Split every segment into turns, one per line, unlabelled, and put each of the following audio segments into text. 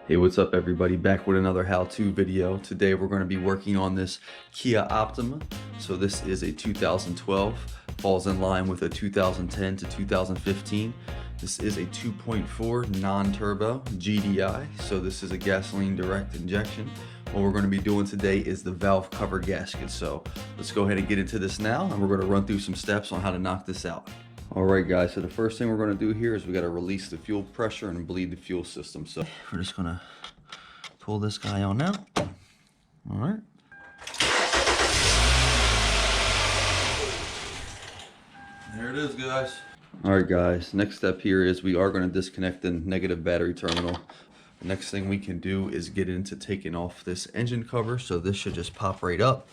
Hey, what's up everybody? Back with another how-to video. Today we're going to be working on this Kia Optima. So this is a 2012, falls in line with a 2010 to 2015. This is a 2.4 non-turbo GDI. So this is a gasoline direct injection. What we're going to be doing today is the valve cover gasket. So let's go ahead and get into this now, and we're going to run through some steps on how to knock this out. Alright guys, so the first thing we're going to do here is we got to release the fuel pressure and bleed the fuel system. So we're just going to pull this guy on now. Alright. There it is, guys. Alright guys, next step here is we are going to disconnect the negative battery terminal. The next thing we can do is get into taking off this engine cover. So this should just pop right up.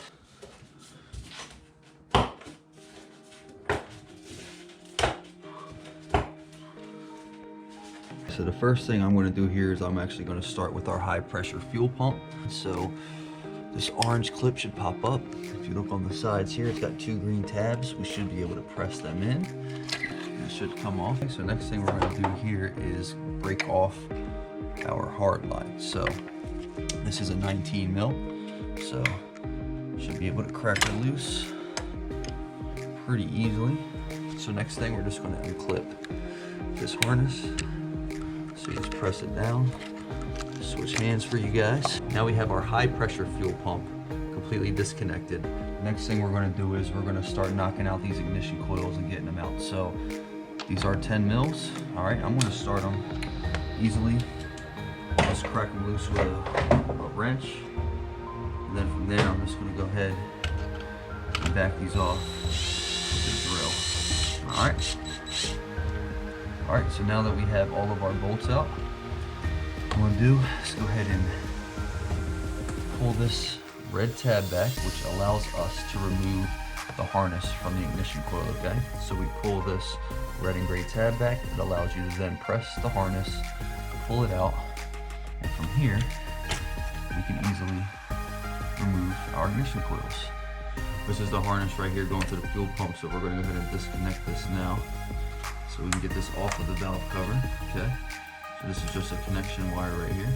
So the first thing I'm going to do here is I'm actually going to start with our high pressure fuel pump. So this orange clip should pop up. If you look on the sides here, it's got two green tabs. We should be able to press them in. It should come off. So next thing we're going to do here is break off our hard line. So this is a 19 mil. So should be able to crack it loose pretty easily. So next thing we're just going to unclip this harness. So you just press it down, switch hands for you guys. Now we have our high pressure fuel pump completely disconnected. Next thing we're going to do is we're going to start knocking out these ignition coils and getting them out. So these are 10 mils. All right, I'm going to start them easily. Just crack them loose with a wrench. And then from there, I'm just going to go ahead and back these off with the drill. All right. Alright, so now that we have all of our bolts out, what I'm going to do is go ahead and pull this red tab back, which allows us to remove the harness from the ignition coil, okay? So we pull this red and gray tab back. It allows you to then press the harness, pull it out, and from here, we can easily remove our ignition coils. This is the harness right here going to the fuel pump, so we're going to go ahead and disconnect this now, so we can get this off of the valve cover, okay? So this is just a connection wire right here.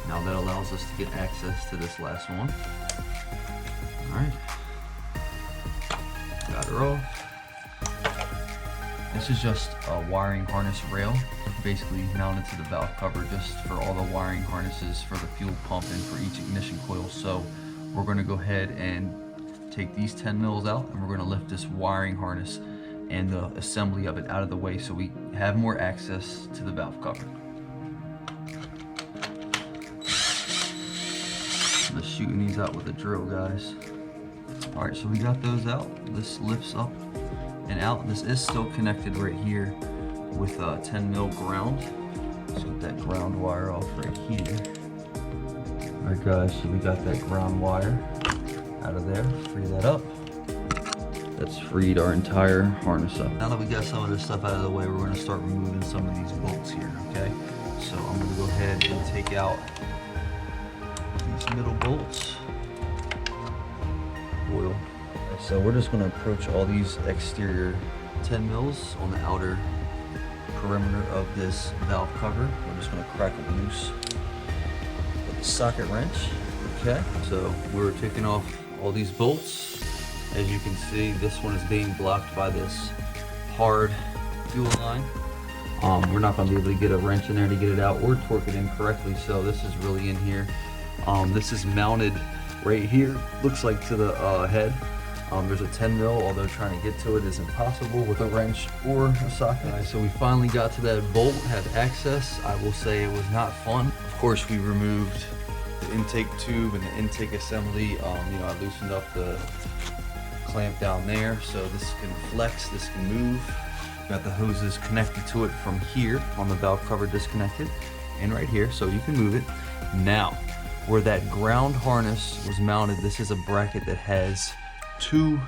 Now that allows us to get access to this last one. All right, got her off. This is just a wiring harness rail, basically mounted to the valve cover just for all the wiring harnesses for the fuel pump and for each ignition coil. So we're gonna go ahead and take these 10 mils out, and we're gonna lift this wiring harness and the assembly of it out of the way so we have more access to the valve cover. I'm just shooting these out with a drill, guys. All right, so we got those out. This lifts up and out. This is still connected right here with a 10 mil ground. So get that ground wire off right here. All right, guys, so we got that ground wire out of there. Free that up. That's freed our entire harness up. Now that we got some of this stuff out of the way, we're going to start removing some of these bolts here, okay? So I'm going to go ahead and take out these middle bolts. Oil. So we're just going to approach all these exterior 10 mils on the outer perimeter of this valve cover. We're just going to crack them loose with the socket wrench, okay? So we're taking off all these bolts. As you can see, this one is being blocked by this hard fuel line. We're not going to be able to get a wrench in there to get it out or torque it in correctly, so this is really in here. This is mounted right here, looks like to the head. There's a 10 mil, although trying to get to it is impossible with a wrench or a socket. Right, so we finally got to that bolt, had access. I will say it was not fun. Of course, we removed the intake tube and the intake assembly. I loosened up the clamp down there so this can flex, this can move. Got the hoses connected to it from here on the valve cover disconnected and right here, so you can move it. Now, where that ground harness was mounted, this is a bracket that has two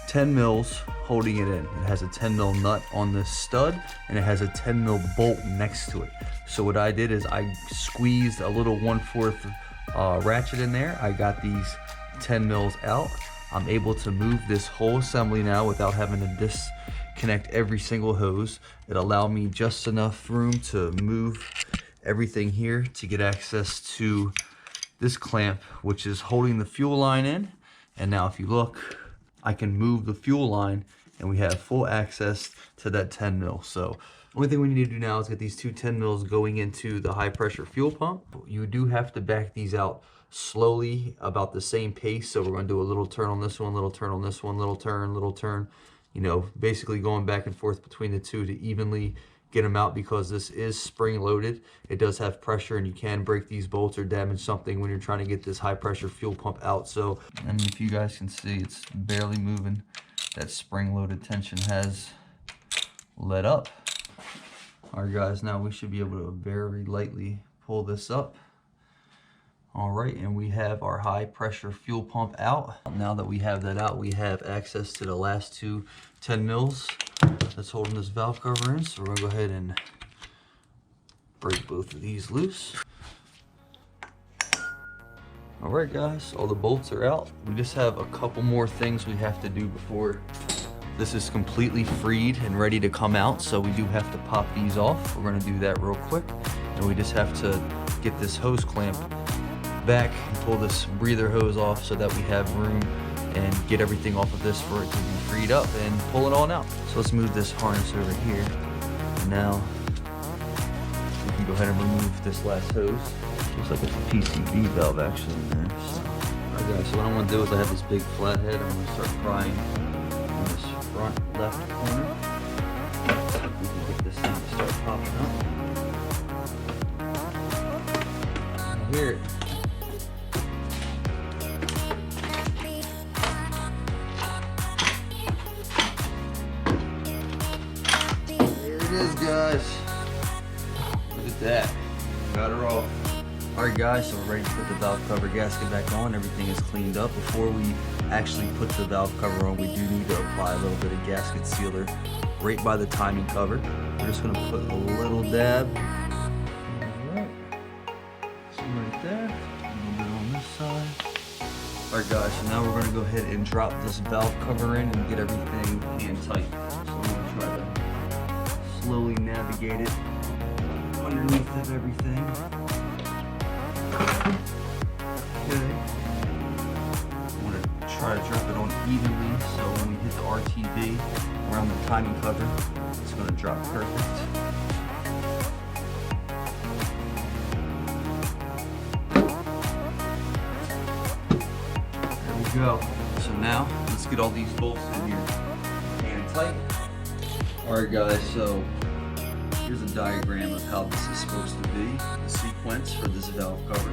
10 mils holding it in. It has a 10 mil nut on this stud and it has a 10 mil bolt next to it. So what I did is I squeezed a little 1/4 ratchet in there. I got these 10 mils out. I'm able to move this whole assembly now without having to disconnect every single hose. It allowed me just enough room to move everything here to get access to this clamp, which is holding the fuel line in. And now if you look, I can move the fuel line and we have full access to that 10 mil. So only thing we need to do now is get these two 10 mils going into the high pressure fuel pump. You do have to back these out slowly, about the same pace. So we're going to do a little turn on this one, little turn on this one, little turn, you know, basically going back and forth between the two to evenly get them out, because this is spring loaded. It does have pressure and you can break these bolts or damage something when you're trying to get this high pressure fuel pump out. So, and if you guys can see, it's barely moving. That spring loaded tension has let up. All right guys, now we should be able to very lightly pull this up. All right, and we have our high pressure fuel pump out. Now that we have that out, we have access to the last two 10 mils that's holding this valve cover in. So we're gonna go ahead and break both of these loose. All right guys, all the bolts are out. We just have a couple more things we have to do before this is completely freed and ready to come out. So we do have to pop these off. We're gonna do that real quick. And we just have to get this hose clamp back and pull this breather hose off so that we have room and get everything off of this for it to be freed up and pull it all out. So let's move this harness over here. And now we can go ahead and remove this last hose. Looks like it's a PCV valve actually in there. So, alright guys, so what I'm gonna do is I have this big flathead. I'm gonna start prying on this front left corner. So we can get this thing to start popping up. I hear it. Guys, look at that, got her off. All right guys, so we're ready to put the valve cover gasket back on. Everything is cleaned up. Before we actually put the valve cover on, we do need to apply a little bit of gasket sealer right by the timing cover. We're just going to put a little dab. All right, so right there, a little bit on this side. All right guys, so now we're going to go ahead and drop this valve cover in and get everything hand tight. So I'm going to try to slowly navigate it underneath of everything. Okay. I want to try to drop it on evenly, so when we hit the RTV around the timing cover, it's going to drop perfect. There we go. So now let's get all these bolts in here hand tight. Alright guys, so here's a diagram of how this is supposed to be, the sequence for this valve cover,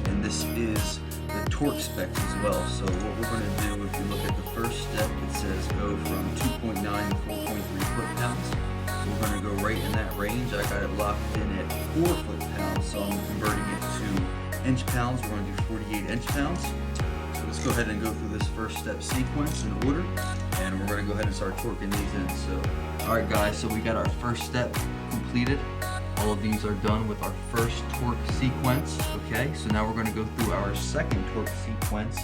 and this is the torque specs as well. So what we're going to do, if you look at the first step, it says go from 2.9 to 4.3 foot-pounds. So we're going to go right in that range. I got it locked in at 4 foot-pounds, so I'm converting it to inch-pounds. We're going to do 48 inch-pounds. So let's go ahead and go through this first step sequence in order, and we're going to go ahead and start torquing these in. So alright guys, so we got our first step completed. All of these are done with our first torque sequence. Okay, so now we're going to go through our second torque sequence,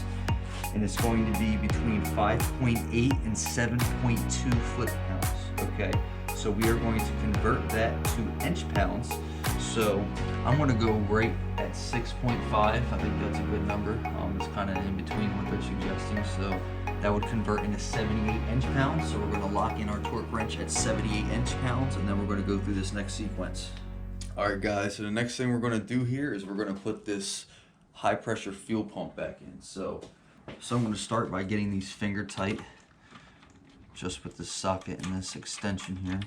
and it's going to be between 5.8 and 7.2 foot-pounds. Okay, so we are going to convert that to inch-pounds. So I'm going to go right at 6.5. I think that's a good number. It's kind of in between what they're suggesting. So that would convert into 78 inch-pounds. So we're going to lock in our torque wrench at 78 inch-pounds, and then we're going to go through this next sequence. All right guys, so the next thing we're going to do here is we're going to put this high pressure fuel pump back in. So I'm going to start by getting these finger tight just with this socket and this extension here.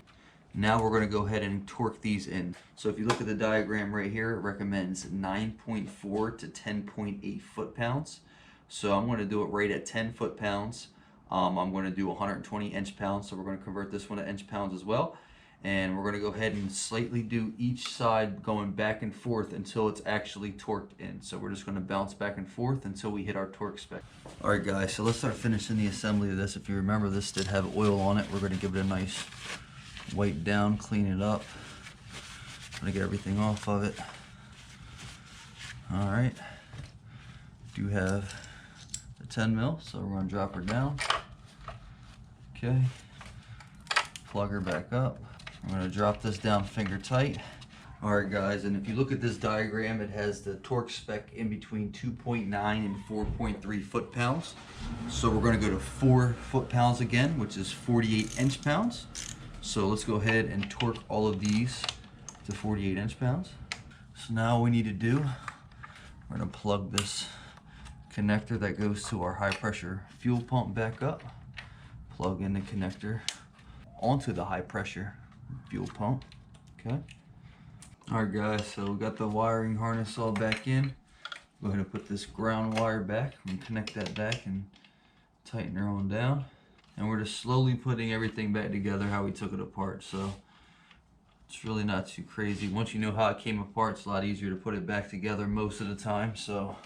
Now we're going to go ahead and torque these in. So if you look at the diagram right here, it recommends 9.4 to 10.8 foot-pounds. So I'm going to do it right at 10 foot-pounds. I'm going to do 120 inch-pounds, so we're going to convert this one to inch-pounds as well. And we're going to go ahead and slightly do each side going back and forth until it's actually torqued in. So we're just going to bounce back and forth until we hit our torque spec. Alright guys, so let's start finishing the assembly of this. If you remember, this did have oil on it. We're going to give it a nice wipe down, clean it up. I'm going to get everything off of it. Alright, do have the 10 mil, so we're going to drop her down. Okay, plug her back up. I'm going to drop this down finger tight. Alright guys, and if you look at this diagram, it has the torque spec in between 2.9 and 4.3 foot-pounds. So we're going to go to 4 foot-pounds again, which is 48 inch-pounds. So let's go ahead and torque all of these to 48 inch-pounds. So now what we need to do, we're going to plug this connector that goes to our high-pressure fuel pump back up. Plug in the connector onto the high-pressure fuel pump. Okay. Alright guys, so we got the wiring harness all back in. Go ahead and put this ground wire back and connect that back and tighten her on down. And we're just slowly putting everything back together how we took it apart. So it's really not too crazy. Once you know how it came apart, it's a lot easier to put it back together most of the time. So